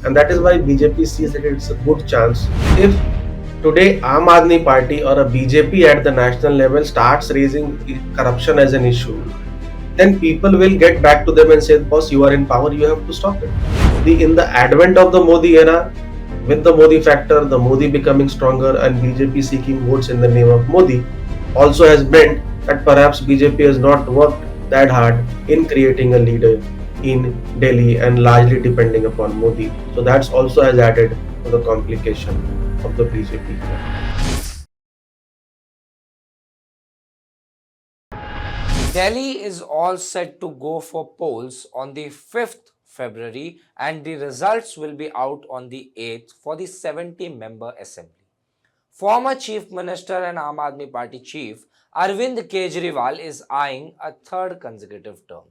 And that is why BJP sees that it's a good chance. If today Aam Aadmi Party or a BJP at the national level starts raising corruption as an issue, then people will get back to them and say, boss, you are in power, you have to stop it. In the advent of the Modi era, with the Modi factor, the Modi becoming stronger and BJP seeking votes in the name of Modi, also has meant that perhaps BJP has not worked that hard in creating a leader in Delhi and largely depending upon Modi. So that's also has added to the complication of the BJP. Delhi is all set to go for polls on the 5th February and the results will be out on the 8th for the 70-member assembly. Former Chief Minister and Aam Aadmi Party chief Arvind Kejriwal is eyeing a third consecutive term.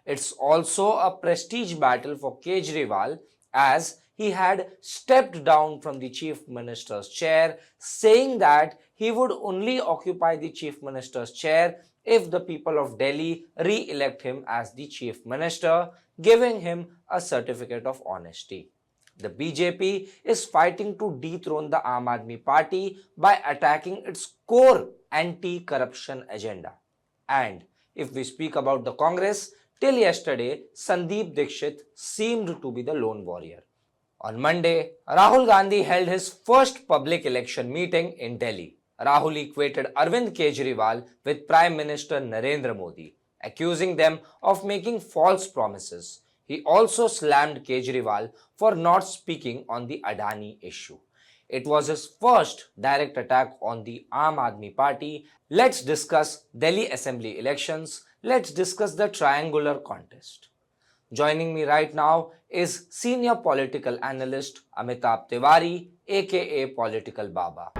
It's also a prestige battle for Kejriwal as he had stepped down from the Chief Minister's chair, saying that he would only occupy the Chief Minister's chair if the people of Delhi re-elect him as the Chief Minister, giving him a certificate of honesty. The BJP is fighting to dethrone the Aam Aadmi Party by attacking its core anti-corruption agenda. And if we speak about the Congress, till yesterday, Sandeep Dikshit seemed to be the lone warrior. On Monday, Rahul Gandhi held his first public election meeting in Delhi. Rahul equated Arvind Kejriwal with Prime Minister Narendra Modi, accusing them of making false promises. He also slammed Kejriwal for not speaking on the Adani issue. It was his first direct attack on the Aam Aadmi Party. Let's discuss Delhi Assembly elections. Let's discuss the triangular contest. Joining me right now is senior political analyst Amitabh Tiwari AKA Political Baba.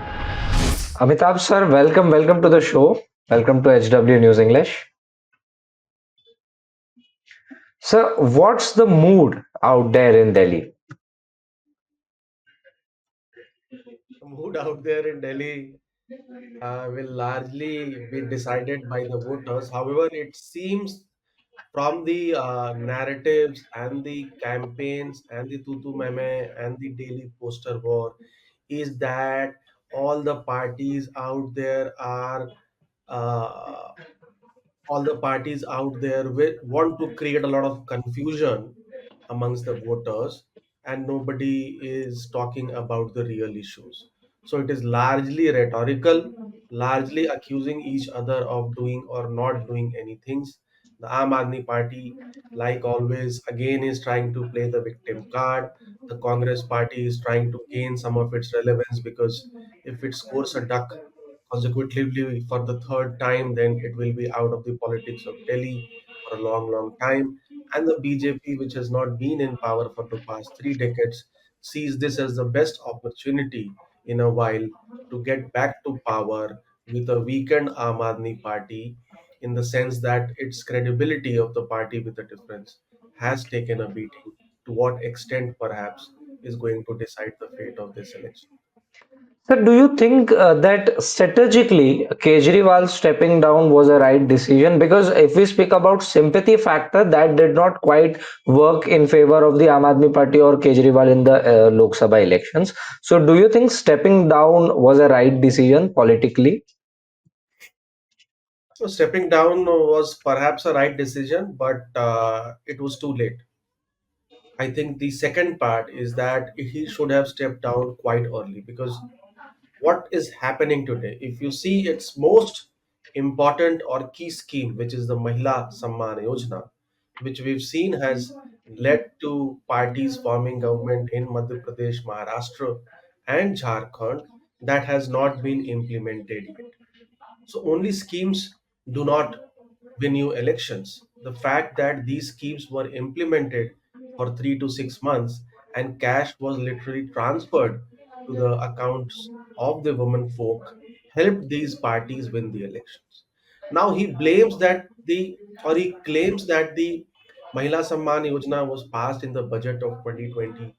Amitabh sir, welcome to the show. Welcome to HW News English. Sir, what's the mood out there in Delhi? The mood out there in Delhi will largely be decided by the voters. However, it seems from the narratives and the campaigns and the tutu meme and the daily poster war is that all the parties out there are uh, all the parties out there want to create a lot of confusion amongst the voters, and nobody is talking about the real issues. So it is largely rhetorical, largely accusing each other of doing or not doing anything. The Aam Aadmi Party, like always, again is trying to play the victim card. The Congress Party is trying to gain some of its relevance because if it scores a duck consecutively for the third time, then it will be out of the politics of Delhi for a long, long time. And the BJP, which has not been in power for the past 3 decades, sees this as the best opportunity in a while to get back to power with a weakened Aam Aadmi Party, in the sense that its credibility of the party with a difference has taken a beating. To what extent, perhaps, is going to decide the fate of this election. Sir, do you think that strategically Kejriwal stepping down was a right decision? Because if we speak about sympathy factor, that did not quite work in favor of the Aam Aadmi Party or Kejriwal in the Lok Sabha elections. So, do you think stepping down was a right decision politically? So stepping down was perhaps a right decision, but it was too late. I think the second part is that he should have stepped down quite early, because what is happening today, if you see its most important or key scheme, which is the Mahila Samman Yojana, which we've seen has led to parties forming government in Madhya Pradesh, Maharashtra, and Jharkhand, that has not been implemented yet. So only schemes do not win you elections. The fact that these schemes were implemented for 3 to 6 months and cash was literally transferred to the accounts of the women folk helped these parties win the elections. Now he blames that he claims that the Mahila Samman Yojana was passed in the budget of 2020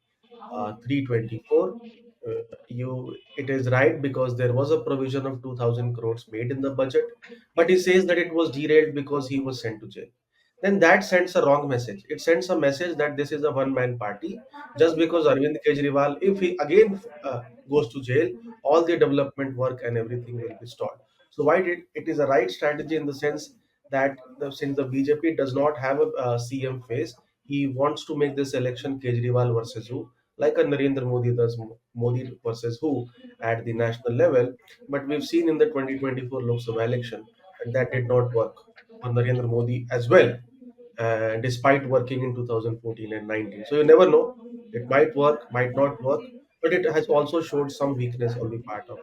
324. It is right because there was a provision of 2000 crores made in the budget, but he says that it was derailed because he was sent to jail. then that sends a wrong message. It sends a message that this is a one-man party. Just because Arvind Kejriwal, if he again goes to jail, all the development work and everything will be stalled. So why did it is a right strategy in the sense that since the BJP does not have a CM face, he wants to make this election Kejriwal versus who, like a Narendra Modi does, Modi versus who at the national level. But we've seen in the 2024 Lok Sabha election that that did not work for Narendra Modi as well, despite working in 2014 and 19. So you never know. It might work, might not work, but it has also showed some weakness on the part of.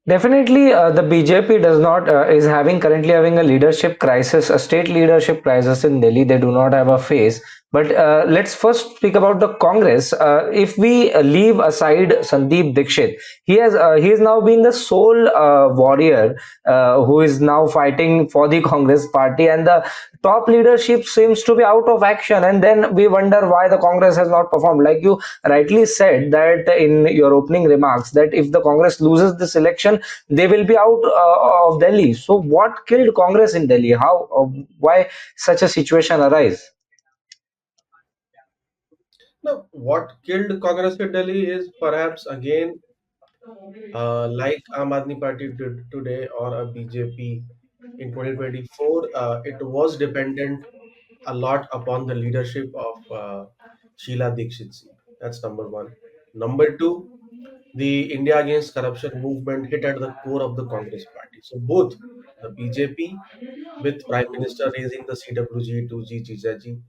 Definitely, the BJP does not is having currently having a leadership crisis, a state leadership crisis in Delhi. They do not have a face. But let's first speak about the Congress. If we leave aside Sandeep Dikshit, he has now been the sole warrior who is now fighting for the Congress party, and the top leadership seems to be out of action. And then we wonder why the Congress has not performed. Like you rightly said that in your opening remarks, that if the Congress loses this election, they will be out of Delhi. So what killed Congress in Delhi? Why such a situation arise? Now, what killed Congress in Delhi is perhaps again like Aam Aadmi Party did today or a BJP in 2024. It was dependent a lot upon the leadership of Sheila Dikshit ji. That's number one. Number two, the India Against Corruption movement hit at the core of the Congress party. So both the BJP with Prime Minister raising the CWG to G Jijaji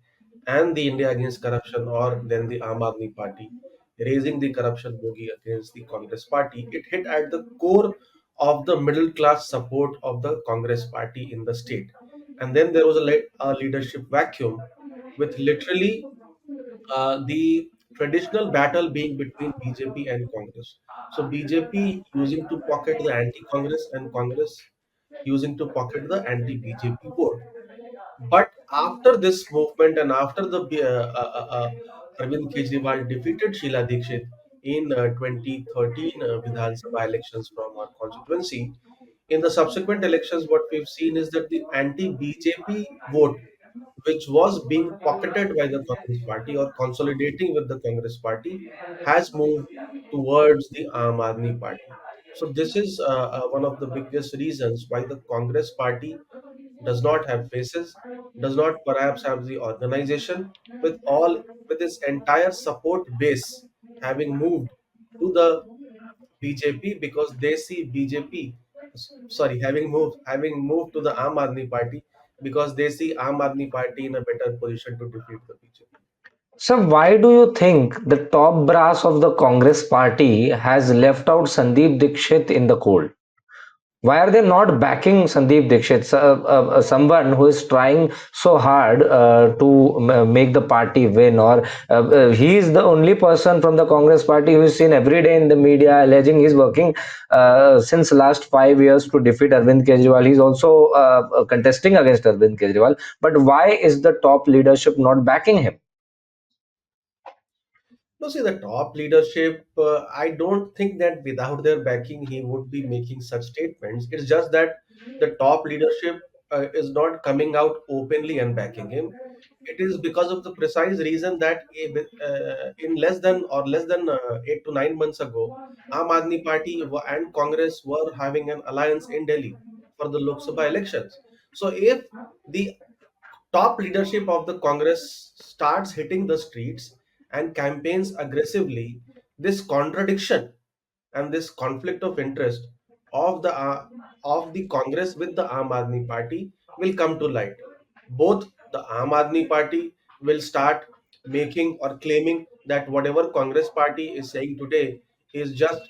and the India Against Corruption or then the Aam Aadmi Party raising the corruption bogey against the Congress party, it hit at the core of the middle class support of the Congress party in the state. And then there was a leadership vacuum with literally the traditional battle being between BJP and Congress. So BJP using to pocket the anti-Congress and Congress using to pocket the anti-BJP vote. But after this movement and after the Arvind Kejriwal defeated Sheila Dikshit in 2013 Vidhan Sabha elections from our constituency, in the subsequent elections, what we've seen is that the anti-BJP vote, which was being pocketed by the Congress party or consolidating with the Congress party, has moved towards the Aam Aadmi party. So this is one of the biggest reasons why the Congress party does not have faces, does not perhaps have the organization with its entire support base having moved to the BJP because they see BJP, sorry, having moved to the Aam Aadmi Party because they see Aam Aadmi Party in a better position to defeat the BJP. So why do you think the top brass of the Congress party has left out Sandeep Dikshit in the cold? Why are they not backing Sandeep Dikshit, someone who is trying so hard to make the party win? Or he is the only person from the Congress party who is seen every day in the media alleging he's working since last 5 years to defeat Arvind Kejriwal. He's also contesting against Arvind Kejriwal. But why is the top leadership not backing him? No, see, the top leadership, I don't think that without their backing, he would be making such statements. It's just that the top leadership is not coming out openly and backing him. It is because of the precise reason that in less than 8 to 9 months ago, Aam Aadmi Party and Congress were having an alliance in Delhi for the Lok Sabha elections. So if the top leadership of the Congress starts hitting the streets and campaigns aggressively, this contradiction and this conflict of interest of the Congress with the Aam Aadmi Party will come to light. Both the Aam Aadmi Party will start making or claiming that whatever Congress party is saying today is just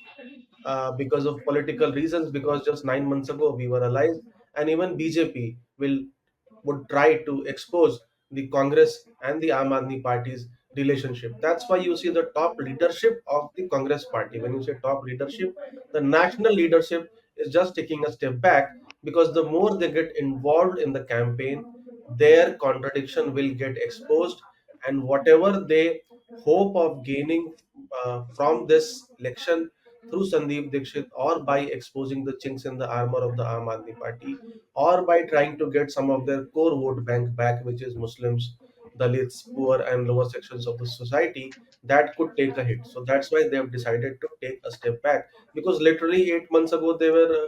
because of political reasons, because just 9 months ago we were allies, and even BJP would try to expose the Congress and the Aam Aadmi Party's relationship. That's why you see the top leadership of the Congress party. When you say top leadership, the national leadership is just taking a step back because the more they get involved in the campaign, their contradiction will get exposed, and whatever they hope of gaining from this election through Sandeep Dikshit, or by exposing the chinks in the armor of the Aam Aadmi Party, or by trying to get some of their core vote bank back, which is Muslims, Dalits, poor, and lower sections of the society, that could take a hit. So that's why they have decided to take a step back, because literally 8 months ago they were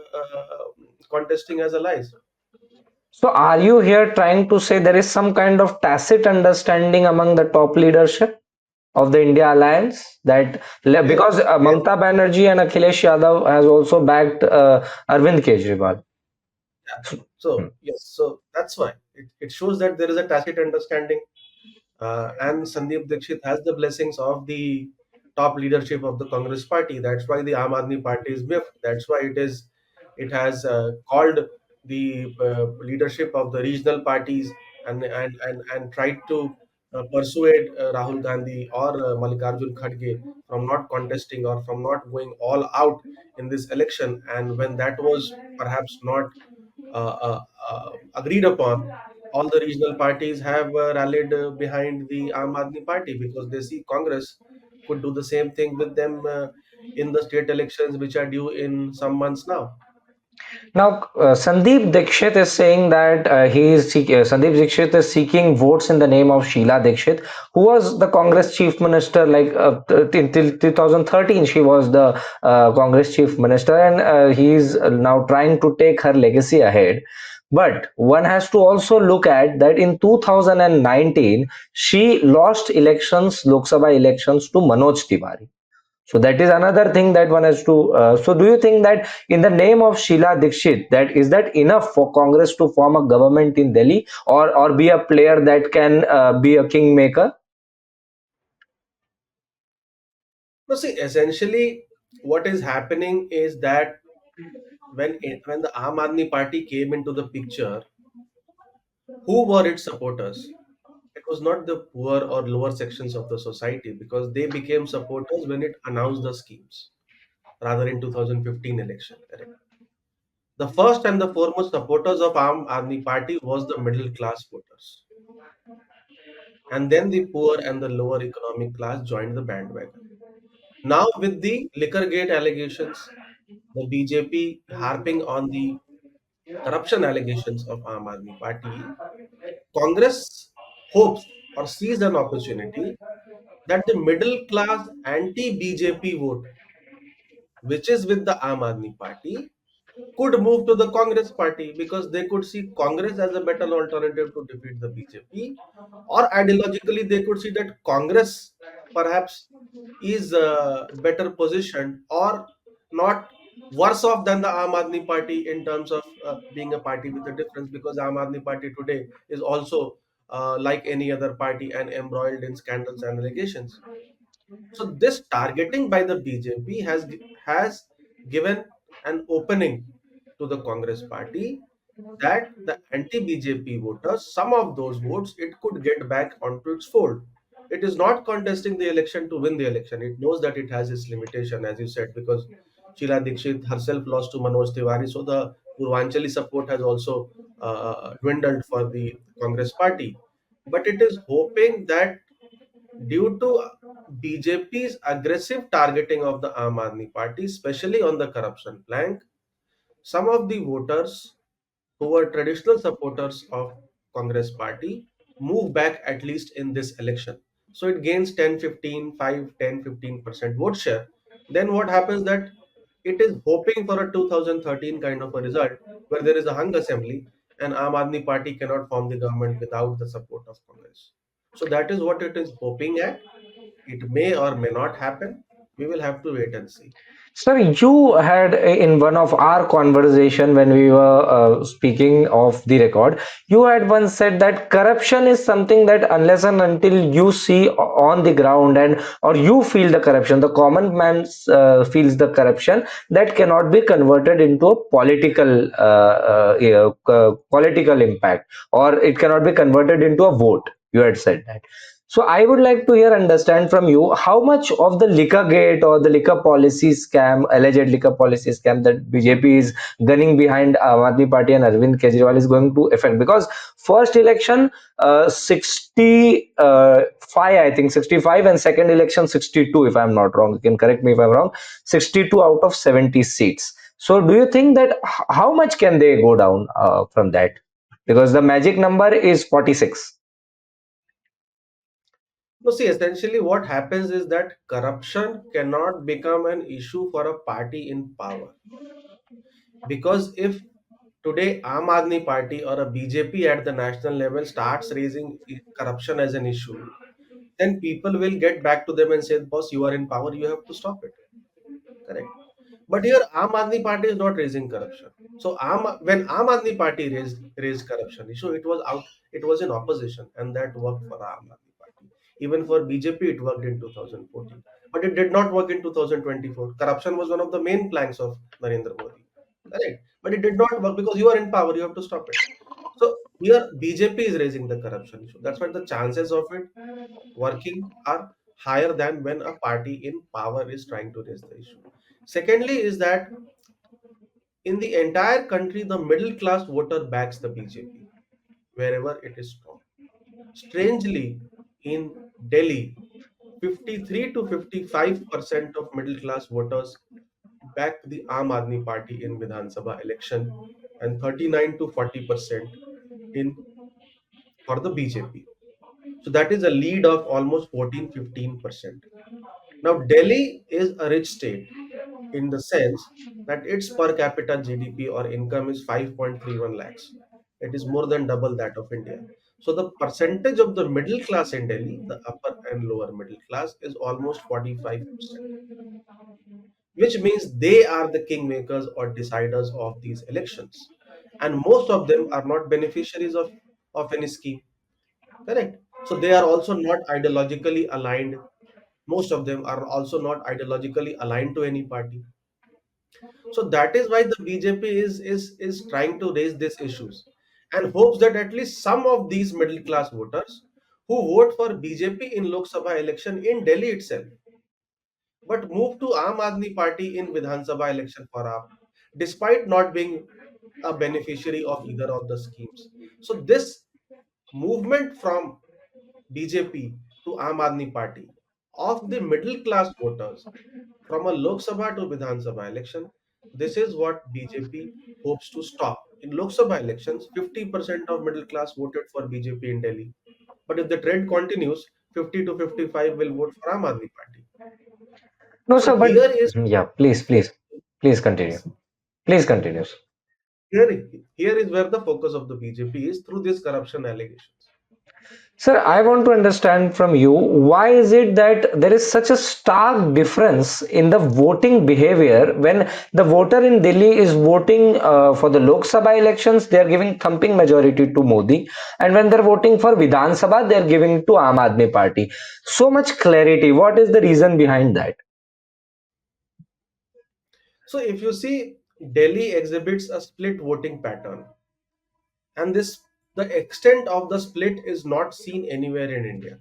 contesting as allies. So are you here trying to say there is some kind of tacit understanding among the top leadership of the India alliance that Yes, because yes. Mamata Banerjee and Akhilesh Yadav has also backed Arvind Kejriwal. Yeah. So yes, so that's why it shows that there is a tacit understanding, and Sandeep Dikshit has the blessings of the top leadership of the Congress party. That's why the Aam Aadmi party is miffed. That's why it has called the leadership of the regional parties, and tried to persuade Rahul Gandhi or Mallikarjun Kharge from not contesting or from not going all out in this election. And when that was perhaps not agreed upon, all the regional parties have rallied behind the Aam Aadmi Party, because they see Congress could do the same thing with them in the state elections, which are due in some months now. Now, Sandeep Dikshit is saying that Sandeep Dikshit is seeking votes in the name of Sheila Dikshit, who was the Congress chief minister. Like till 2013, she was the Congress chief minister, and he is now trying to take her legacy ahead. But one has to also look at that in 2019, she lost elections, Lok Sabha elections, to Manoj Tiwari. So that is another thing that one has to. So do you think that in the name of Sheila Dikshit, that is that enough for Congress to form a government in Delhi, or be a player that can be a kingmaker? No, see, essentially, what is happening is that when the Aam Aadmi Party came into the picture, who were its supporters? It was not the poor or lower sections of the society, because they became supporters when it announced the schemes, rather in 2015 election. Correct. The first and the foremost supporters of Aam Aadmi Party was the middle class voters, and then the poor and the lower economic class joined the bandwagon. Now, with the Liquorgate allegations, the BJP harping on the corruption allegations of Aam Aadmi Party, Congress hopes or sees an opportunity that the middle class anti-BJP vote, which is with the Aam Aadmi Party, could move to the Congress party, because they could see Congress as a better alternative to defeat the BJP, or ideologically they could see that Congress perhaps is better positioned, or not worse off than the Aam Aadmi Party in terms of being a party with a difference, because Aam Aadmi Party today is also like any other party and embroiled in scandals and allegations. So this targeting by the BJP has given an opening to the Congress party, that the anti-BJP voters, some of those votes, it could get back onto its fold. It is not contesting the election to win the election. It knows that it has its limitation, as you said, because Sheila Dikshit herself lost to Manoj Tiwari, so the Purvanchali support has also dwindled for the Congress party. But it is hoping that, due to BJP's aggressive targeting of the Aam Aadmi Party, especially on the corruption plank, some of the voters who were traditional supporters of Congress party move back, at least in this election. So it gains 10, 15, 5, 10, 15% vote share. Then what happens, that it is hoping for a 2013 kind of a result, where there is a hung assembly and Aam Aadmi Party cannot form the government without the support of Congress. So that is what it is hoping at. It may or may not happen. We will have to wait and see. Sir, you had in one of our conversation when we were speaking of the record, you had once said that corruption is something that unless and until you see on the ground and or you feel the corruption, the common man feels the corruption, that cannot be converted into a political impact, or it cannot be converted into a vote. You had said that. So I would like to hear understand from you how much of the liquor gate or the liquor policy scam, alleged liquor policy scam that BJP is gunning behind Aam Aadmi Party and Arvind Kejriwal is going to affect, because first election 65, I think 65, and second election 62, if I'm not wrong. You can correct me if I'm wrong. 62 out of 70 seats. So do you think that how much can they go down from that? Because the magic number is 46. No, see, essentially what happens is that corruption cannot become an issue for a party in power. Because if today Aam Aadmi Party or a BJP at the national level starts raising corruption as an issue, then people will get back to them and say, boss, you are in power, you have to stop it. Correct. But here, Aam Aadmi Party is not raising corruption. So, when Aam Aadmi Party raised corruption issue, it was in opposition, and that worked for Aam Aadmi Party. Even for BJP, it worked in 2014, but it did not work in 2024. Corruption was one of the main planks of Narendra Modi, correct? But it did not work because you are in power, you have to stop it. So here, BJP is raising the corruption issue. That's why the chances of it working are higher than when a party in power is trying to raise the issue. Secondly, is that in the entire country, the middle class voter backs the BJP wherever it is strong. Strangely, in Delhi, 53 to 55% of middle class voters backed the Aam Aadmi Party in Vidhan Sabha election, and 39 to 40% in for the BJP. So that is a lead of almost 14-15%. Now, Delhi is a rich state in the sense that its per capita GDP or income is 5.31 lakhs. It is more than double that of India. So the percentage of the middle class in Delhi, the upper and lower middle class, is almost 45%, which means they are the kingmakers or deciders of these elections. And most of them are not beneficiaries of any scheme. Correct. So they are also not ideologically aligned. Most of them are also not ideologically aligned to any party. So that is why the BJP is trying to raise these issues and hopes that at least some of these middle class voters who vote for BJP in Lok Sabha election in Delhi itself, but move to Aam Aadmi Party in Vidhan Sabha election for AAP, despite not being a beneficiary of either of the schemes. So this movement from BJP to Aam Aadmi Party of the middle class voters from a Lok Sabha to Vidhan Sabha election, this is what BJP hopes to stop. In Lok Sabha elections, 50% of middle class voted for BJP in Delhi. But if the trend continues, 50 to 55 will vote for Aam Aadmi Party. No, So sir, but yeah, please continue. Please continue. Sir. here is where the focus of the BJP is through these corruption allegations. Sir, I want to understand from you, why is it that there is such a stark difference in the voting behavior when the voter in Delhi is voting for the Lok Sabha elections, they are giving thumping majority to Modi, and when they're voting for Vidhan Sabha, they are giving to Aam Aadmi Party. So much clarity. What is the reason behind that? So if you see, Delhi exhibits a split voting pattern, and this the extent of the split is not seen anywhere in India.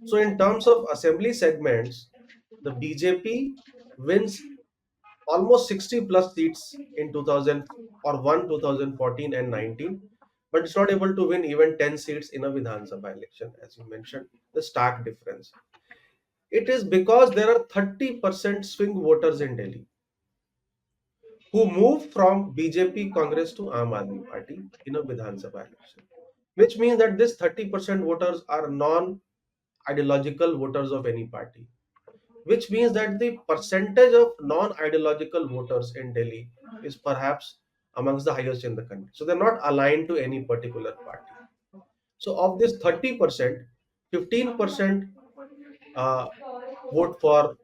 So in terms of assembly segments, the BJP wins almost 60 plus seats in 2000 or 1 2014 and 19, but it's not able to win even 10 seats in a Vidhan Sabha election, as you mentioned, the stark difference. It is because there are 30% swing voters in Delhi who move from BJP Congress to Aam Aadmi Party in a Vidhan Sabha election, which means that this 30% voters are non ideological voters of any party, which means that the percentage of non ideological voters in Delhi is perhaps amongst the highest in the country. So they're not aligned to any particular party. So of this 30%, 15% uh, vote for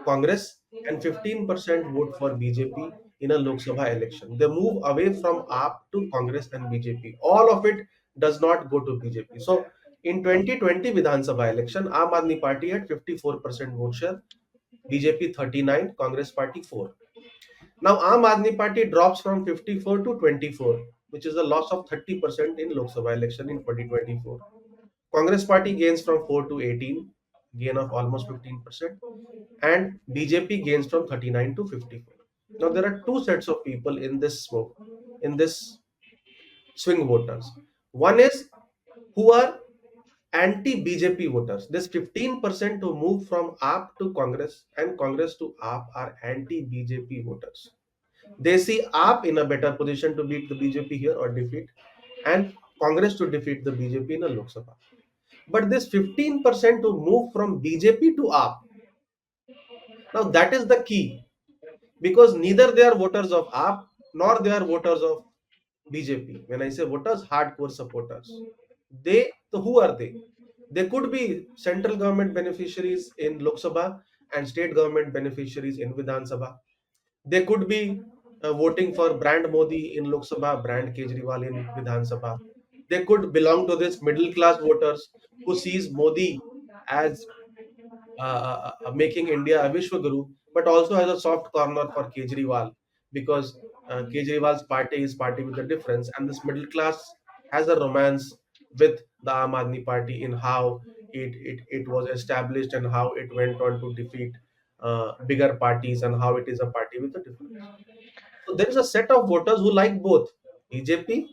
Congress and 15% vote for BJP in a Lok Sabha election. They move away from AAP to Congress and BJP. All of it does not go to BJP. So in 2020 Vidhan Sabha election, Aam Aadmi Party had 54% vote share, BJP 39, Congress Party 4. Now Aam Aadmi Party drops from 54 to 24, which is a loss of 30% in Lok Sabha election in 2024. Congress party gains from 4 to 18, gain of almost 15%, and BJP gains from 39 to 54. Now there are two sets of people in this smoke, in this swing voters. One is who are anti-BJP voters. This 15% who move from AAP to Congress and Congress to AAP are anti-BJP voters. They see AAP in a better position to beat the BJP here or defeat, and Congress to defeat the BJP in a Lok Sabha. But this 15% who move from BJP to AAP, now that is the key, because neither they are voters of AAP nor they are voters of BJP. When I say voters, hardcore supporters. So who are they? They could be central government beneficiaries in Lok Sabha and state government beneficiaries in Vidhan Sabha. They could be voting for brand Modi in Lok Sabha, brand Kejriwal in Vidhan Sabha. They could belong to this middle class voters who sees Modi as making India a Vishwaguru, but also has a soft corner for Kejriwal because Kejriwal's party is party with a difference, and this middle class has a romance with the Aam Aadmi Party in how it was established and how it went on to defeat bigger parties and how it is a party with a difference. So there is a set of voters who like both BJP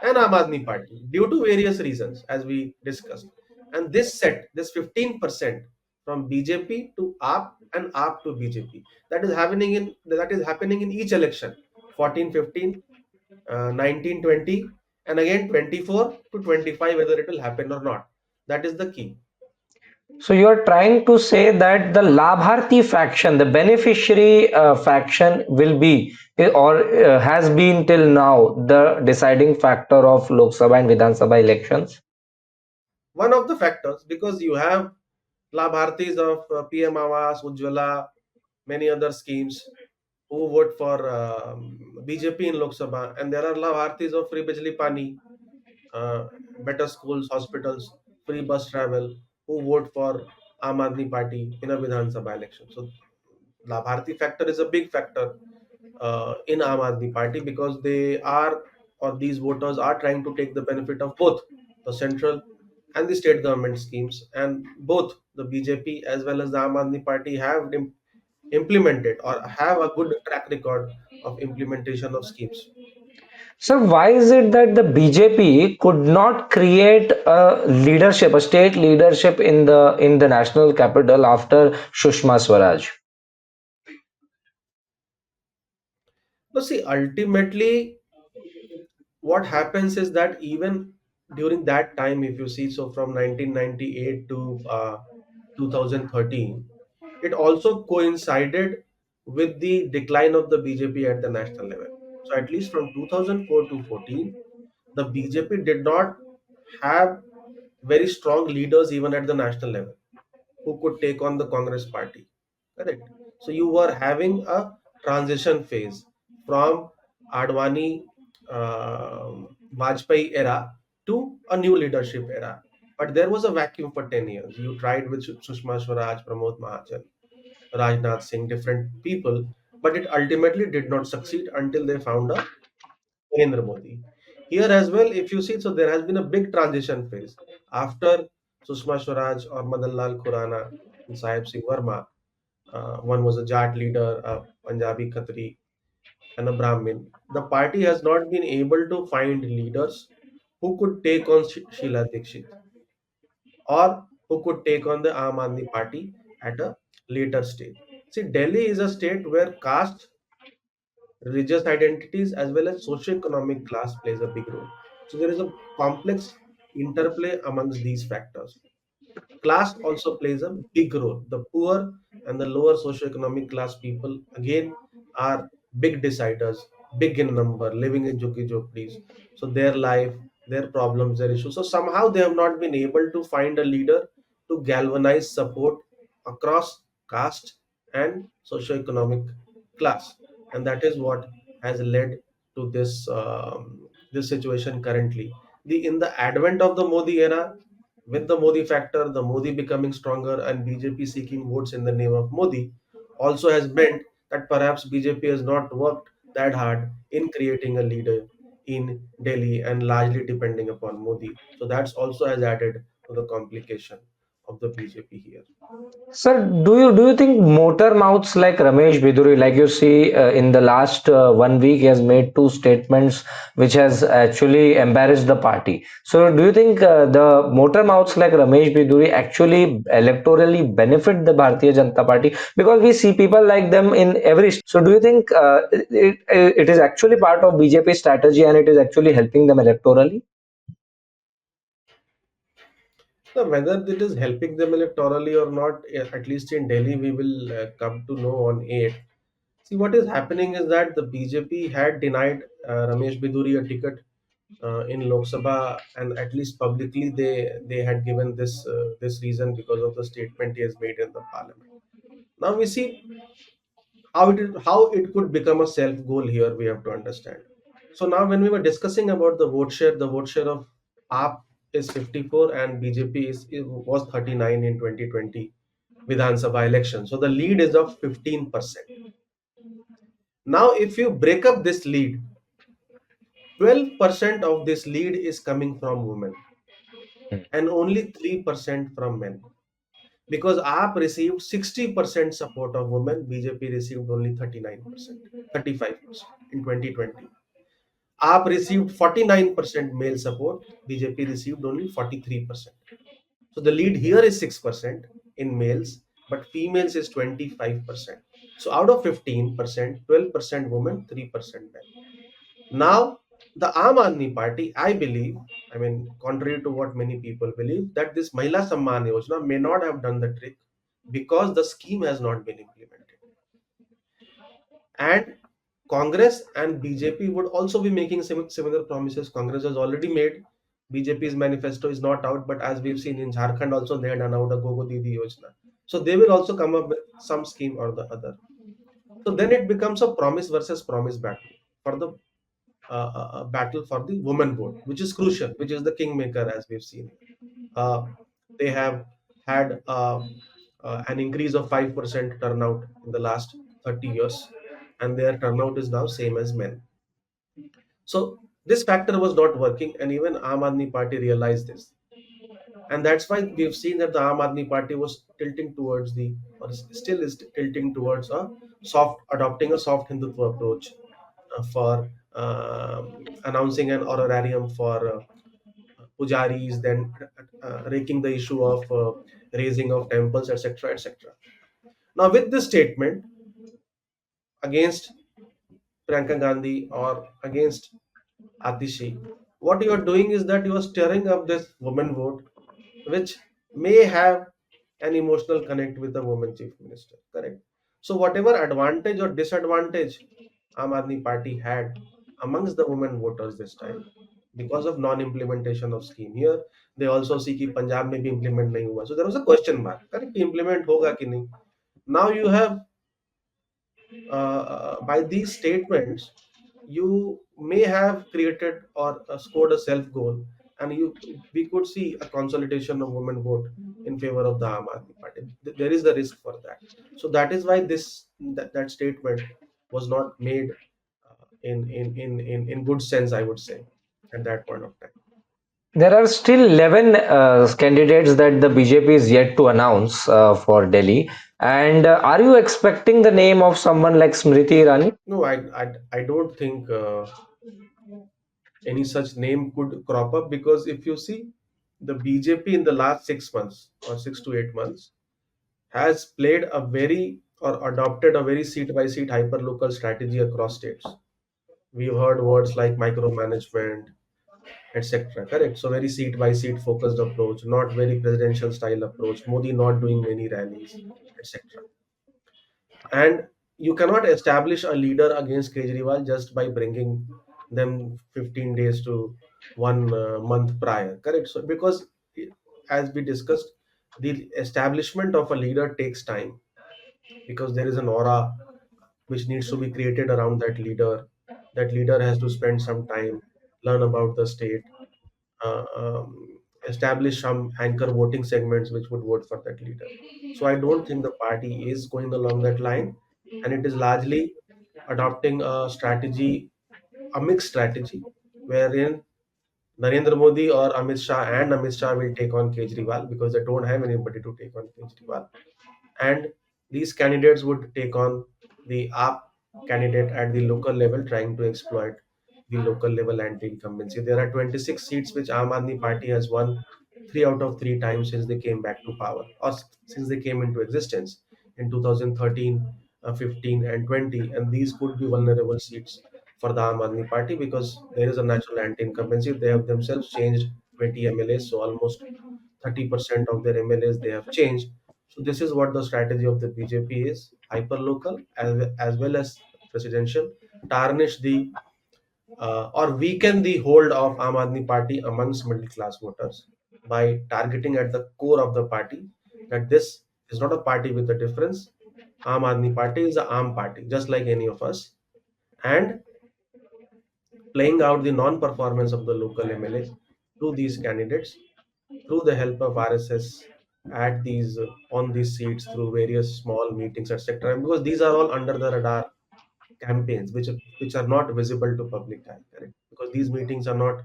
and Aam Aadmi Party due to various reasons, as we discussed. And this set, this 15% from BJP to AAP and AAP to BJP, that is happening in each election, 14, 15, 19, 20, and again 24 to 25, whether it will happen or not. That is the key. So you are trying to say that the Labharti faction, the beneficiary faction, will be or has been till now the deciding factor of Lok Sabha and Vidhan Sabha elections. One of the factors, because you have Labhartis of PM Awas, Ujjwala, many other schemes who vote for BJP in Lok Sabha, and there are Labhartis of free Bijli Pani, uh, better schools, hospitals, free bus travel, who vote for Aam Aadmi Party in a Vidhan Sabha election. So Labharti factor is a big factor in Aam Aadmi Party because they are, or these voters are trying to take the benefit of both the central and the state government schemes, and both the BJP as well as the Aam Aadmi Party have implemented or have a good track record of implementation of schemes. So why is it that the BJP could not create a leadership, a state leadership in the national capital after Sushma Swaraj? Now, see, ultimately, what happens is that even during that time, if you see, so from 1998 to 2013, it also coincided with the decline of the BJP at the national level. So, at least from 2004 to 14, the BJP did not have very strong leaders even at the national level who could take on the Congress party. Correct. So you were having a transition phase from Advani Vajpayee era to a new leadership era. But there was a vacuum for 10 years. You tried with Sushma Swaraj, Pramod Mahajan, Rajnath Singh, different people, but it ultimately did not succeed until they found a Narendra Modi. Here as well, if you see, so there has been a big transition phase after Sushma Swaraj or Madan Lal Khurana and Sahib Singh Verma. One was a Jat leader, a Punjabi Khatri, and a Brahmin. The party has not been able to find leaders who could take on Sheila Dikshit or who could take on the Aam Aadmi Party at a later stage. See, Delhi is a state where caste, religious identities, as well as socio-economic class plays a big role. So there is a complex interplay amongst these factors. Class also plays a big role. The poor and the lower socioeconomic class people again are big deciders, big in number, living in jhuggi jhopdis. So their life, their problems, their issues. So somehow they have not been able to find a leader to galvanize support across caste and socioeconomic class, and that is what has led to this situation currently. The in the advent of the Modi era, with the Modi factor, the Modi becoming stronger, and BJP seeking votes in the name of Modi, also has meant that perhaps BJP has not worked that hard in creating a leader in Delhi and largely depending upon Modi. So that's also has added to the complication of the BJP here. Sir, do you think motor mouths like Ramesh Biduri, like you see in the last 1 week, he has made two statements which has actually embarrassed the party. So, do you think the motor mouths like Ramesh Biduri actually electorally benefit the Bharatiya Janata Party? Because we see people like them in every state. So, do you think it is actually part of BJP strategy and it is actually helping them electorally? So whether it is helping them electorally or not, at least in Delhi, we will come to know on 8. See, what is happening is that the BJP had denied Ramesh Biduri a ticket in Lok Sabha, and at least publicly they had given this reason because of the statement he has made in the parliament. Now we see how it could become a self goal here. We have to understand. So now when we were discussing about the vote share of AAP is 54 and BJP was 39 in 2020 Vidhan Sabha election. So the lead is of 15%. Now if you break up this lead, 12% of this lead is coming from women and only 3% from men. Because AAP received 60% support of women, BJP received only 39%, 35% in 2020. AAP received 49% male support, BJP received only 43%. So the lead here is 6% in males, but females is 25%. So out of 15%, 12% women, 3% men. Now, the Aam Aadmi Party, I believe, I mean, contrary to what many people believe, that this Mahila Samman Yojana may not have done the trick because the scheme has not been implemented. And Congress and BJP would also be making similar promises. Congress has already made. BJP's manifesto is not out, but as we've seen in Jharkhand, also they had done out a Gogo Didi Yojana. So they will also come up with some scheme or the other. So then it becomes a promise versus promise battle for the battle for the woman vote, which is crucial, which is the kingmaker as we've seen. Uh, they have had an increase of 5% turnout in the last 30 years, and their turnout is now same as men. So this factor was not working, and even Aam Aadmi Party realized this. And that's why we've seen that the Aam Aadmi Party was tilting towards or still is tilting towards adopting a soft Hindutva approach for announcing an honorarium for pujaris, then raking the issue of raising of temples, etc., etc. Now, with this statement against Priyanka Gandhi or against Atishi, what you are doing is that you are stirring up this woman vote, which may have an emotional connect with the woman chief minister. Correct. So, whatever advantage or disadvantage Aam Aadmi Party had amongst the women voters this time because of non-implementation of scheme. Here, they also see कि Punjab में भी implement नहीं हुआ. So there was a question mark. Correct? Implement होगा कि नहीं? Now you have by these statements, you may have created or scored a self goal, and we could see a consolidation of women vote in favor of the Aam Aadmi Party. There is the risk for that. So that is why that statement was not made in good sense, I would say, at that point of time. There are still 11 candidates that the BJP is yet to announce for Delhi. And are you expecting the name of someone like Smriti Irani? No, I don't think any such name could crop up because if you see the BJP in the last 6 months or 6 to 8 months has played a very or adopted a very seat by seat hyper local strategy across states. We've heard words like micromanagement, etc. Correct. So very seat by seat focused approach, not very presidential style approach. Modi not doing many rallies, etc. And you cannot establish a leader against Kejriwal just by bringing them 15 days to 1 month prior. Correct. So because as we discussed, the establishment of a leader takes time because there is an aura which needs to be created around that leader. That leader has to spend some time, learn about the state, establish some anchor voting segments which would vote for that leader. So I don't think the party is going along that line, and it is largely adopting a strategy, a mixed strategy, wherein Narendra Modi or Amit Shah will take on Kejriwal because they don't have anybody to take on Kejriwal. And these candidates would take on the AAP candidate at the local level, trying to exploit the local level anti-incumbency. There are 26 seats which Aam Aadmi Party has won three out of three times since they came back to power, or since they came into existence in 2013, 15, and 20. And these could be vulnerable seats for the Aam Aadmi Party because there is a natural anti-incumbency. They have themselves changed 20 MLAs, so almost 30% of their MLAs they have changed. So this is what the strategy of the BJP is: hyper local as well as presidential, tarnish the or weaken the hold of Aam Aadmi Party amongst middle class voters by targeting at the core of the party that this is not a party with a difference. Aam Aadmi Party is a Aam party, just like any of us, and playing out the non-performance of the local MLA to these candidates through the help of RSS at these on these seats through various small meetings, etc. Because these are all under the radar campaigns, which are not visible to public eye, correct? Because these meetings are not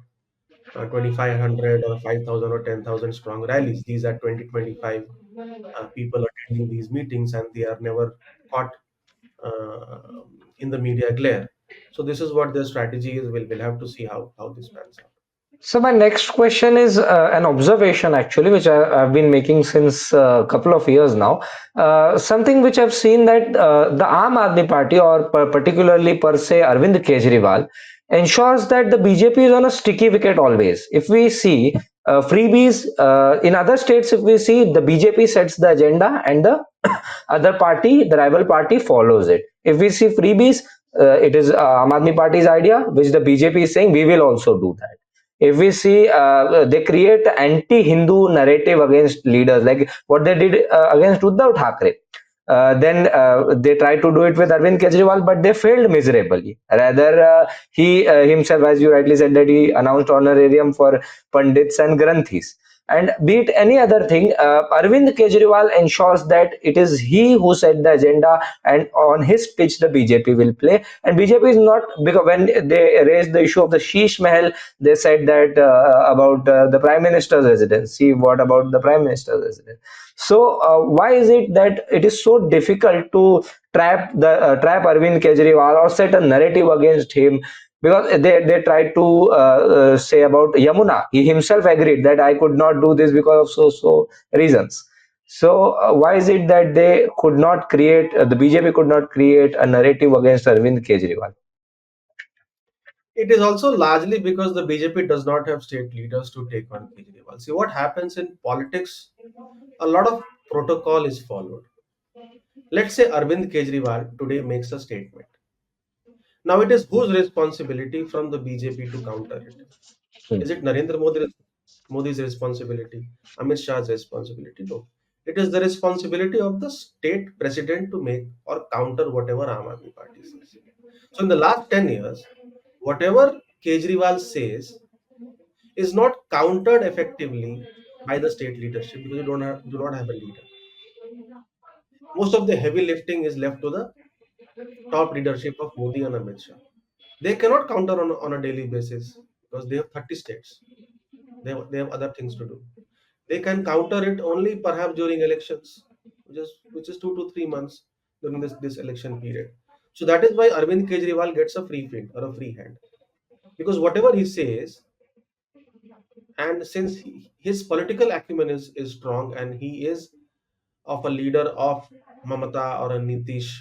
2,500 or 5,000 or 10,000 strong rallies. These are 2025 people attending these meetings, and they are never caught uh, in the media glare. So this is what their strategy is. We'll have to see how this pans out. So my next question is an observation actually, which I've been making since a couple of years now. Something which I've seen that the Aam Aadmi Party, or particularly per se Arvind Kejriwal, ensures that the BJP is on a sticky wicket always. If we see freebies in other states, if we see the BJP sets the agenda and the other party, the rival party, follows it. If we see freebies, it is Aam Aadmi Party's idea, which the BJP is saying we will also do that. If we see they create anti-Hindu narrative against leaders, like what they did against Uddhav Thackeray. Then they tried to do it with Arvind Kejriwal, but they failed miserably. Rather, he himself, as you rightly said, that he announced honorarium for Pandits and Granthis. And be it any other thing, Arvind Kejriwal ensures that it is he who set the agenda, and on his pitch, the BJP will play. And BJP is not, because when they raised the issue of the Sheesh Mahal, they said that about the Prime Minister's residence. See, what about the Prime Minister's residence? So, why is it that it is so difficult to trap Arvind Kejriwal or set a narrative against him? Because they tried to say about Yamuna. He himself agreed that I could not do this because of so reasons. So why is it that they could not create the BJP could not create a narrative against Arvind Kejriwal? It is also largely because the BJP does not have state leaders to take on Kejriwal. See what happens in politics. A lot of protocol is followed. Let's say Arvind Kejriwal today makes a statement. Now it is whose responsibility from the BJP to counter it? Hmm. Is it Modi's responsibility? Amit Shah's responsibility? No. It is the responsibility of the state president to make or counter whatever Aam Aadmi Party says. So in the last 10 years, whatever Kejriwal says is not countered effectively by the state leadership because you do not have a leader. Most of the heavy lifting is left to the top leadership of Modi and Amit Shah. They cannot counter on a daily basis because they have 30 states. They have other things to do. They can counter it only perhaps during elections, which is 2 to 3 months during this election period. So that is why Arvind Kejriwal gets a free field or a free hand because whatever he says, and since his political acumen is strong and he is of a leader of Mamata or a Nitish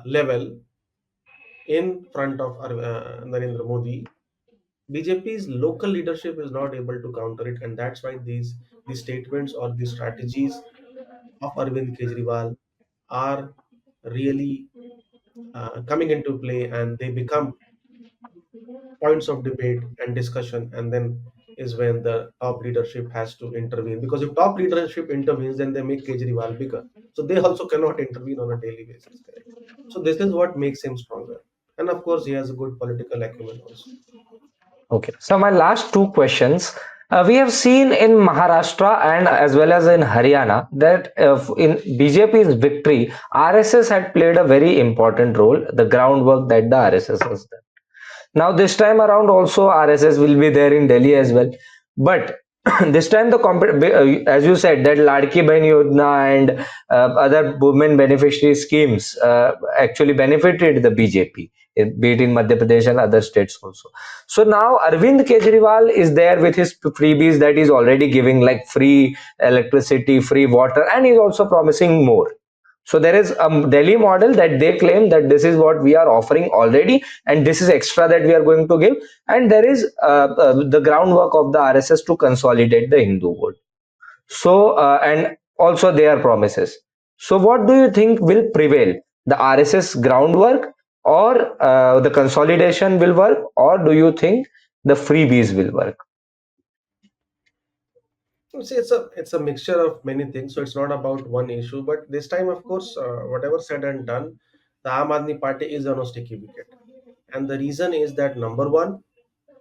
level in front of Narendra Modi, BJP's local leadership is not able to counter it, and that's why these statements or these strategies of Arvind Kejriwal are really coming into play, and they become points of debate and discussion, and then is when the top leadership has to intervene. Because if top leadership intervenes, then they make Kejriwal bigger. So they also cannot intervene on a daily basis, correct? So this is what makes him stronger. And of course, he has a good political acumen also. Okay, so my last two questions. We have seen in Maharashtra and as well as in Haryana that in BJP's victory, RSS had played a very important role, the groundwork that the RSS has done. Now this time around also RSS will be there in Delhi as well. But this time as you said that Ladki Bahin Yojana and other women beneficiary schemes actually benefited the BJP, be it in Madhya Pradesh and other states also. So now Arvind Kejriwal is there with his freebies that he's already giving, like free electricity, free water, and he's also promising more. So there is a Delhi model that they claim that this is what we are offering already, and this is extra that we are going to give. And there is the groundwork of the RSS to consolidate the Hindu vote. So and also their promises. So what do you think will prevail? The RSS groundwork, or the consolidation will work, or do you think the freebies will work? See, it's a mixture of many things, so it's not about one issue. But this time, of course, whatever said and done, the Aam Aadmi Party is on a sticky wicket, and the reason is that number one,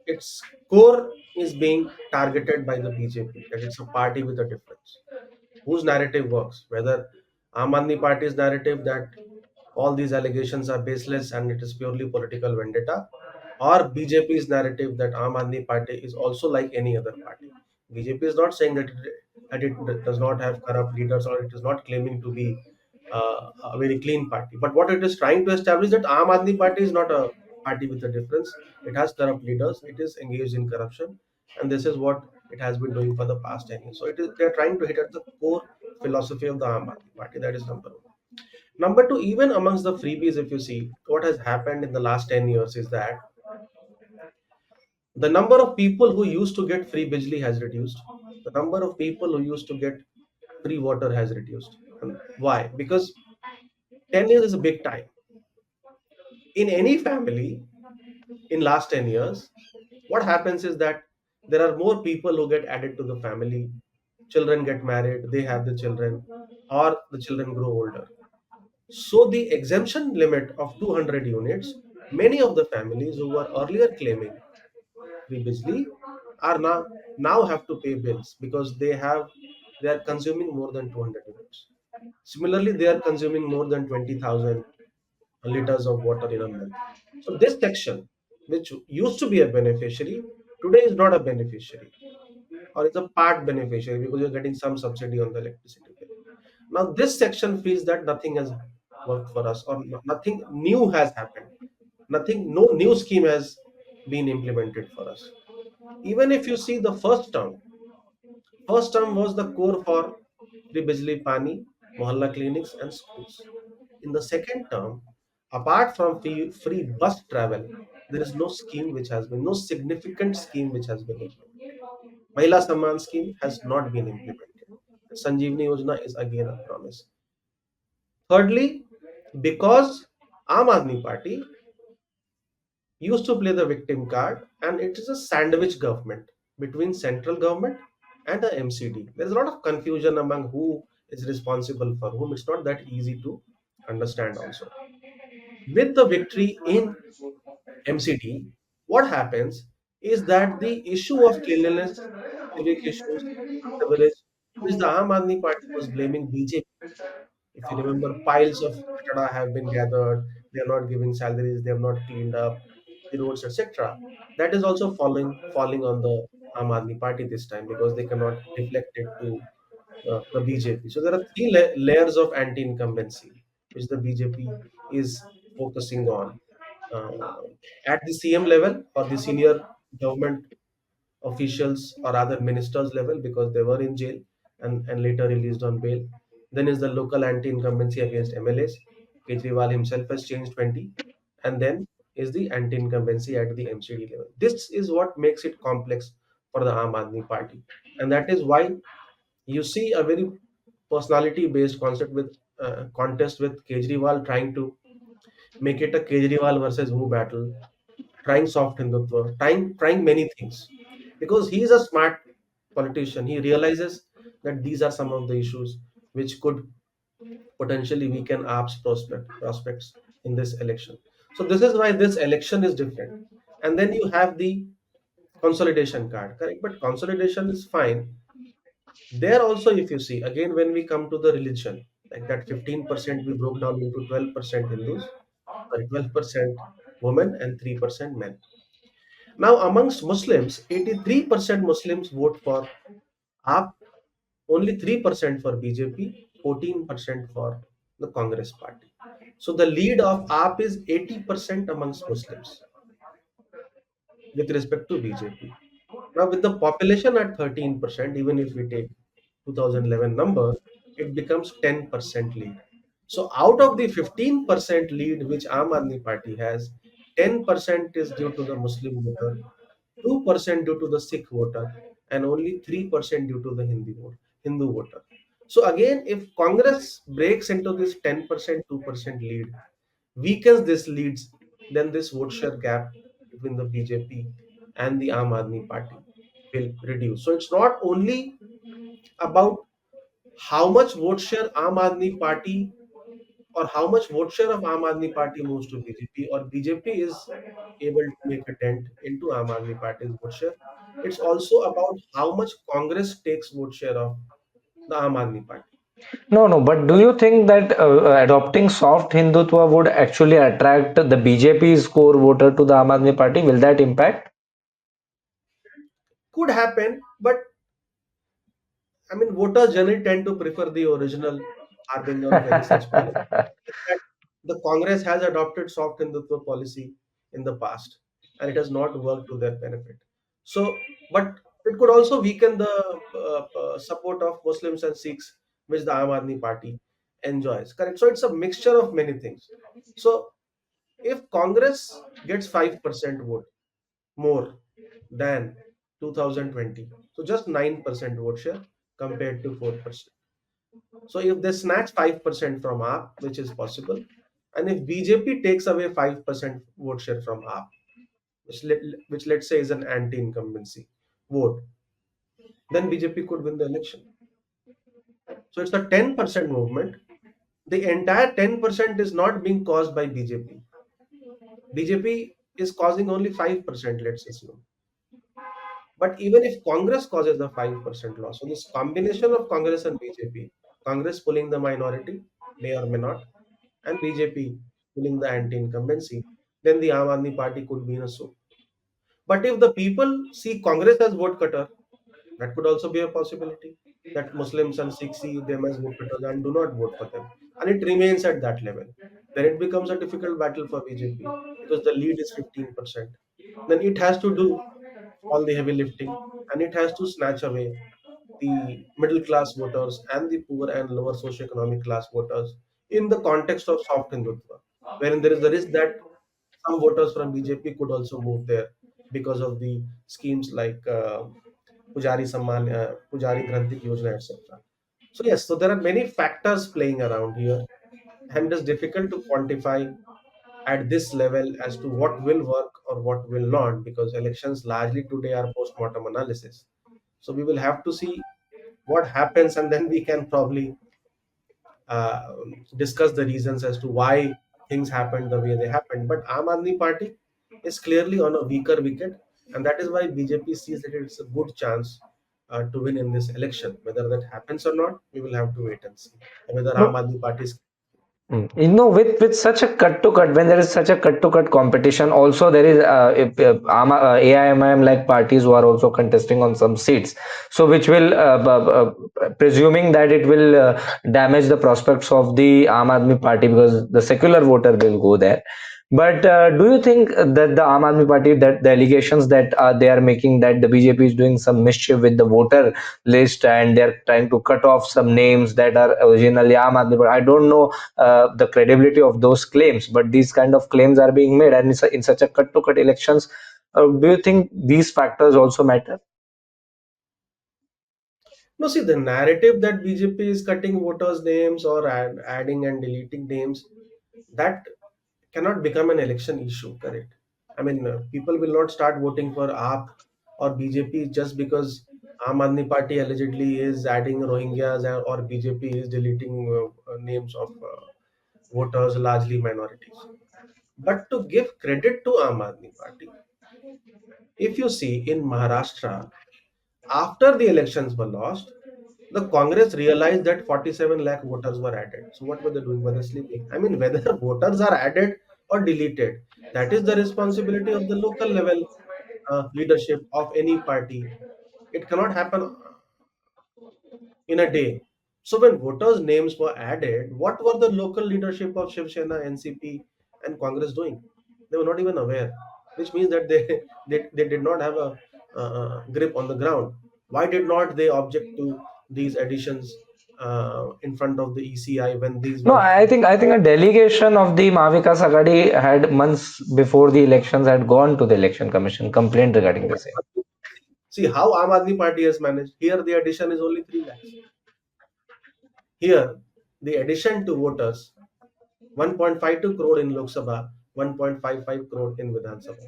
its core is being targeted by the BJP. That it's a party with a difference. Whose narrative works? Whether Aam Aadmi Party's narrative that all these allegations are baseless and it is purely political vendetta, or BJP's narrative that Aam Aadmi Party is also like any other party. BJP is not saying that it does not have corrupt leaders or it is not claiming to be a very clean party. But what it is trying to establish that Aam Aadmi Party is not a party with a difference. It has corrupt leaders. It is engaged in corruption, and this is what it has been doing for the past 10 years. So it is they are trying to hit at the core philosophy of the Aam Aadmi Party. That is number one. Number two, even amongst the freebies, if you see what has happened in the last 10 years is that the number of people who used to get free bijli has reduced. The number of people who used to get free water has reduced. And why? Because 10 years is a big time. In any family, in last 10 years, what happens is that there are more people who get added to the family. Children get married, they have the children, or the children grow older. So the exemption limit of 200 units, many of the families who were earlier claiming free bijli are now have to pay bills because they are consuming more than 200 units. Similarly, they are consuming more than 20,000 liters of water in a month. So this section, which used to be a beneficiary, today is not a beneficiary or it's a part beneficiary because you're getting some subsidy on the electricity bill. Now this section feels that nothing has worked for us or nothing new has happened. No new scheme has been implemented for us. Even if you see the first term was the core for free bijli pani, mohalla clinics and schools. In the second term, apart from free bus travel, there is no significant scheme which has been implemented. Mahila Samman scheme has not been implemented. Sanjeevani Yojana is again a promise. Thirdly, because Aam Aadmi Party used to play the victim card and it is a sandwich government between central government and the MCD. There is a lot of confusion among who is responsible for whom. It's not that easy to understand also. With the victory in MCD, what happens is that the issue of cleanliness, civic issues in the village, which the Aam Aadmi Party was blaming BJP. If you remember, piles of katada have been gathered. They are not giving salaries. They have not cleaned up the roads, etc. That is also falling on the Aam Aadmi Party this time because they cannot deflect it to the BJP. So there are three layers of anti-incumbency which the BJP is focusing on at the CM level or the senior government officials or other ministers level because they were in jail and later released on bail. Then is the local anti-incumbency against MLAs. Kejriwal himself has changed 20. And then is the anti-incumbency at the MCD level. This is what makes it complex for the Aam Aadmi Party. And that is why you see a very personality-based concept with contest with Kejriwal trying to make it a Kejriwal versus who battle, trying soft Hindutva, trying many things. Because he is a smart politician, he realizes that these are some of the issues which could potentially weaken AAP's prospects in this election. So this is why this election is different. And then you have the consolidation card, correct? But consolidation is fine. There also, if you see, again, when we come to the religion, like that 15% we broke down into 12% Hindus, sorry, 12% women and 3% men. Now, amongst Muslims, 83% Muslims vote for AAP, only 3% for BJP, 14% for the Congress party. So the lead of AAP is 80% amongst Muslims with respect to BJP. Now, with the population at 13%, even if we take 2011 number, it becomes 10% lead. So, out of the 15% lead which Aam Aadmi Party has, 10% is due to the Muslim voter, 2% due to the Sikh voter, and only 3% due to the Hindu voter. So, again, if Congress breaks into this 10%, 2% lead, weakens this leads, then this vote share gap between the BJP and the Aam Aadmi Party will reduce. So it's not only about how much vote share Aam Aadmi Party or how much vote share of Aam Aadmi Party moves to BJP or BJP is able to make a dent into Aam Aadmi Party's vote share. It's also about how much Congress takes vote share of the Aam Aadmi Party. No, no, but do you think that adopting soft Hindutva would actually attract the BJP's core voter to the Aam Aadmi Party? Will that impact? Could happen, but I mean, voters generally tend to prefer the original harbinger of any such policy. That the Congress has adopted soft Hindutva policy in the past, and it has not worked to their benefit. So, but it could also weaken the support of Muslims and Sikhs, which the Aam Aadmi Party enjoys. Correct. So it's a mixture of many things. So if Congress gets 5% vote more than 2020, so just 9% vote share compared to 4%. So if they snatch 5% from AAP, which is possible, and if BJP takes away 5% vote share from AAP, which let's say is an anti-incumbency vote, then BJP could win the election. So it's a 10% movement. The entire 10% is not being caused by BJP. BJP is causing only 5%, let's assume. But even if Congress causes the 5% loss, so this combination of Congress and BJP, Congress pulling the minority, may or may not, and BJP pulling the anti-incumbency, then the Aam Aadmi Party could be in a soup. But if the people see Congress as vote cutter, that could also be a possibility that Muslims and Sikhs see them as vote cutters and do not vote for them, and it remains at that level. Then it becomes a difficult battle for BJP because the lead is 15%. Then it has to do all the heavy lifting, and it has to snatch away the middle class voters and the poor and lower socioeconomic class voters in the context of soft Hindutva, wherein there is the risk that some voters from BJP could also move there because of the schemes like Pujari Samman, Pujari Granthik Yojana, etc. So yes, so there are many factors playing around here, and it's difficult to quantify at this level as to what will work or what will not, because elections largely today are post-mortem analysis. So we will have to see what happens, and then we can probably uh, discuss the reasons as to why things happened the way they happened. But Aam Aadmi Party is clearly on a weaker wicket, and that is why BJP sees that it's a good chance to win in this election. Whether that happens or not, we will have to wait and see. Or whether Aam No. Aadmi Party is. With such a cut to cut, when there is such a cut to cut competition, also there is AIMIM like parties who are also contesting on some seats. So which will, presuming that it will damage the prospects of the Aam Aadmi Party because the secular voter will go there. But do you think that the Aam Aadmi Party, that the allegations that they are making that the BJP is doing some mischief with the voter list and they're trying to cut off some names that are originally Aam Aadmi Party? I don't know the credibility of those claims, but these kind of claims are being made, and in such a cut to cut elections, do you think these factors also matter? No, see, the narrative that BJP is cutting voters' names or adding and deleting names, that cannot become an election issue, correct? I mean, people will not start voting for AAP or BJP just because Aam Aadmi Party allegedly is adding Rohingyas or BJP is deleting names of voters, largely minorities. But to give credit to Aam Aadmi Party, if you see in Maharashtra, after the elections were lost, the Congress realized that 47 lakh voters were added. So what were they doing? Were they sleeping? I mean, whether voters are added or deleted, that is the responsibility of the local level leadership of any party. It cannot happen in a day. So when voters' names were added, what were the local leadership of Shiv Sena, NCP, and Congress doing? They were not even aware, which means that they did not have a grip on the ground. Why did not they object to these additions in front of the ECI when these No, were? I think a delegation of the Mavikas Agadi had months before the elections had gone to the election commission, complained regarding the same. See how Aam Aadmi Party has managed. Here the addition is only 3 lakhs. Here the addition to voters 1.52 crore in Lok Sabha, 1.55 crore in Vidhan Sabha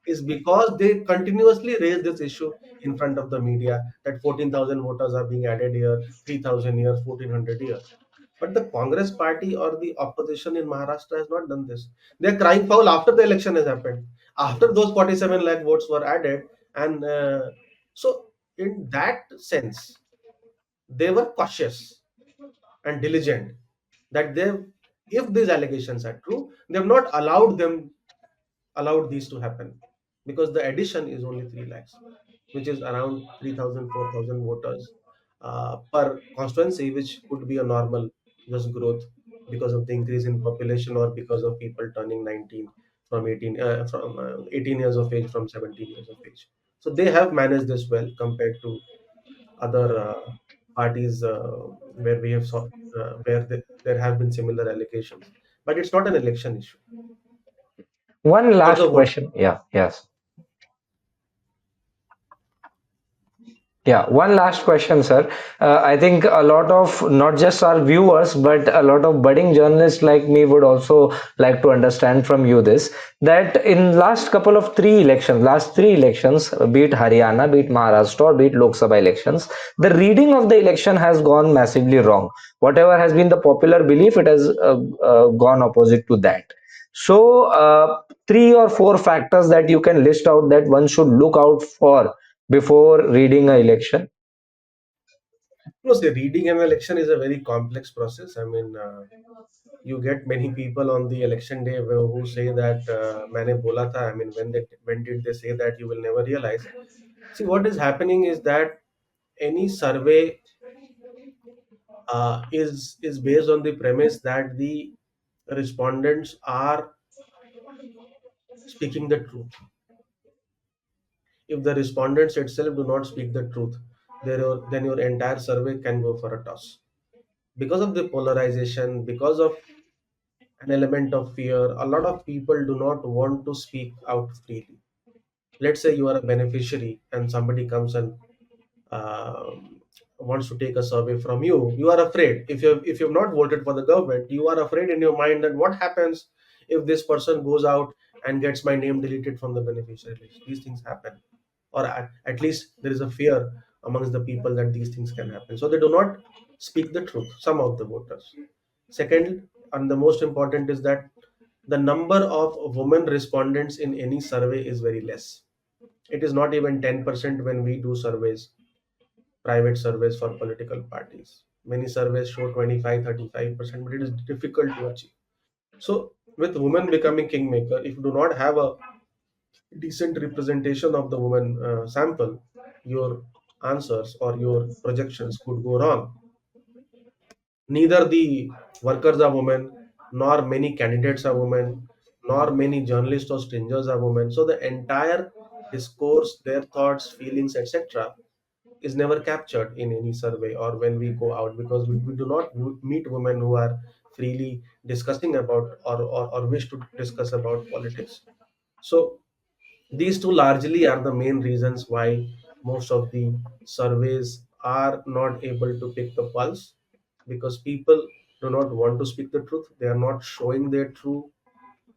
is because they continuously raise this issue in front of the media that 14,000 voters are being added here, 3,000 here, 1,400 here. But the Congress party or the opposition in Maharashtra has not done this. They're crying foul after the election has happened, after those 47 lakh votes were added. And so, in that sense, they were cautious and diligent that they, if these allegations are true, they have not allowed these to happen because the addition is only 3 lakhs, which is around 3,000, 4,000 voters per constituency, which could be a normal just growth because of the increase in population or because of people turning 19 from 18 years of age from 17 years of age. So they have managed this well compared to other parties where we have saw where there have been similar allegations. But it's not an election issue One for the last vote. question. Yeah, yes. Yeah, one last question, sir. I think a lot of not just our viewers, but a lot of budding journalists like me would also like to understand from you this that in last couple of last three elections, be it Haryana, be it Maharashtra, or be it Lok Sabha elections, the reading of the election has gone massively wrong. Whatever has been the popular belief, it has gone opposite to that. So, three or four factors that you can list out that one should look out for before reading a election. No, see, reading an election is a very complex process. I mean, you get many people on the election day who say that "मैंने बोला था." I mean, when did they say that? You will never realize. See, what is happening is that any survey is based on the premise that the respondents are speaking the truth. If the respondents itself do not speak the truth, then your entire survey can go for a toss. Because of the polarization, because of an element of fear, a lot of people do not want to speak out freely. Let's say you are a beneficiary and somebody comes and um, wants to take a survey from you. You are afraid. If you've not voted for the government, you are afraid in your mind that what happens if this person goes out and gets my name deleted from the beneficiary list. These things happen, or at least there is a fear amongst the people that these things can happen. So they do not speak the truth. Some of the voters. Second, and the most important is that the number of women respondents in any survey is very less. It is not even 10% when we do surveys, private surveys for political parties. Many surveys show 25, 35%, but it is difficult to achieve. So, with women becoming kingmaker, if you do not have a decent representation of the woman sample, your answers or your projections could go wrong. Neither the workers are women, nor many candidates are women, nor many journalists or strangers are women. So the entire discourse, their thoughts, feelings, etc., is never captured in any survey or when we go out because we do not meet women who are freely discussing about or wish to discuss about politics. So these two largely are the main reasons why most of the surveys are not able to pick the pulse because people do not want to speak the truth. They are not showing their true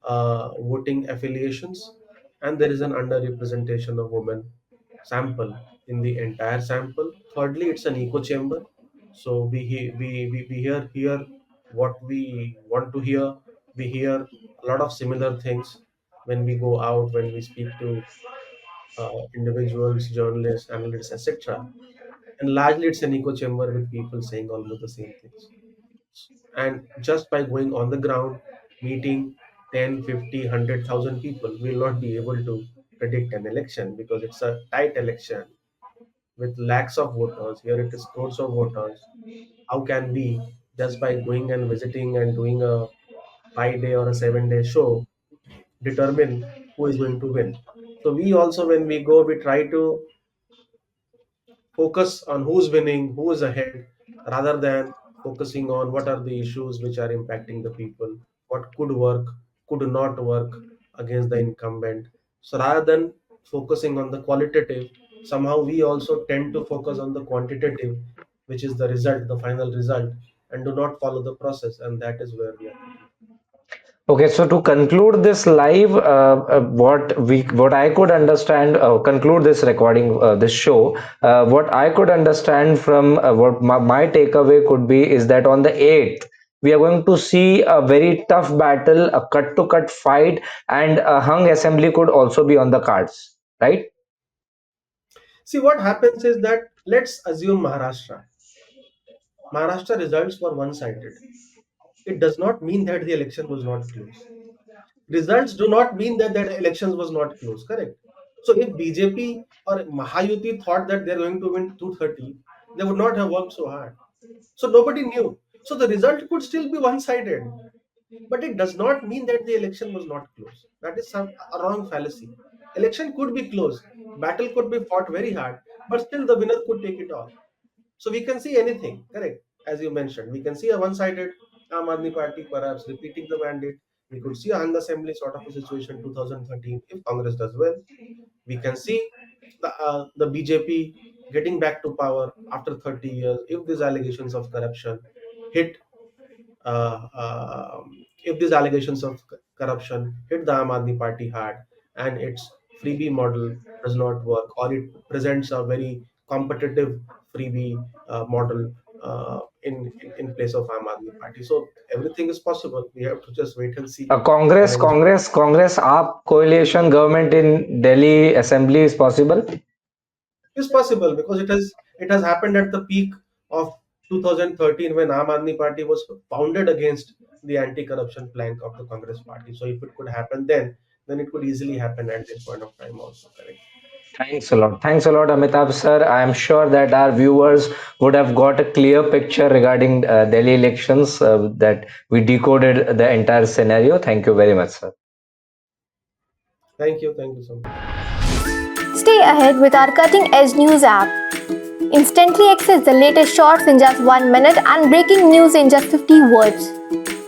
voting affiliations, and there is an underrepresentation of women sample in the entire sample. Thirdly, it's an echo chamber. So we hear what we want to hear. We hear a lot of similar things when we go out, when we speak to individuals, journalists, analysts, etc. And largely it's an echo chamber with people saying almost the same things. And just by going on the ground, meeting 10, 50, 100,000 people, we'll not be able to predict an election because it's a tight election with lakhs of voters. Here it is crores of voters. How can we, just by going and visiting and doing a 5 day or a 7 day show, determine who is going to win? So we also, when we go, we try to focus on who's winning, who is ahead, rather than focusing on what are the issues which are impacting the people, what could work, could not work against the incumbent. So rather than focusing on the qualitative, somehow we also tend to focus on the quantitative, which is the result, the final result, and do not follow the process. And that is where we are confused. Okay, so to conclude this live, what I could understand, conclude this recording, this show, what I could understand from what my takeaway could be is that on the 8th, we are going to see a very tough battle, a cut-to-cut fight, and a hung assembly could also be on the cards, right? See, what happens is that, let's assume Maharashtra results were one sided. It does not mean that the election was not close. Results do not mean that that elections was not close. Correct. So if BJP or Mahayuti thought that they're going to win 230, they would not have worked so hard. So nobody knew. So the result could still be one-sided, but it does not mean that the election was not close. That is a wrong fallacy. Election could be close, battle could be fought very hard, but still the winner could take it all. So we can see anything, correct? As you mentioned, we can see a one-sided Aam Aadmi Party perhaps repeating the mandate. We could see a hung assembly sort of a situation 2013 if Congress does well. We can see the BJP getting back to power after 30 years if these allegations of corruption hit if these allegations of corruption hit the Aam Aadmi Party hard and its freebie model does not work, or it presents a very competitive freebie model in place of Aam Aadmi Party. So everything is possible. We have to just wait and see and enjoy. Congress, AAP coalition government in Delhi Assembly is possible. It's possible because it has happened at the peak of 2013 when Aam Aadmi Party was founded against the anti-corruption plank of the Congress Party. So if it could happen then it could easily happen at this point of time also. Correct. Thanks a lot. Thanks a lot, Amitabh sir. I am sure that our viewers would have got a clear picture regarding Delhi elections, that we decoded the entire scenario. Thank you very much, sir. Thank you so much. Stay ahead with our cutting edge news app. Instantly access the latest shorts in just 1 minute and breaking news in just 50 words.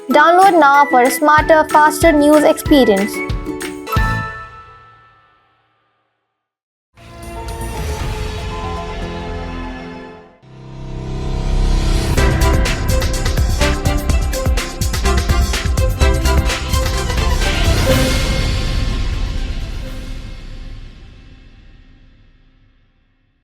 Download now for a smarter, faster news experience.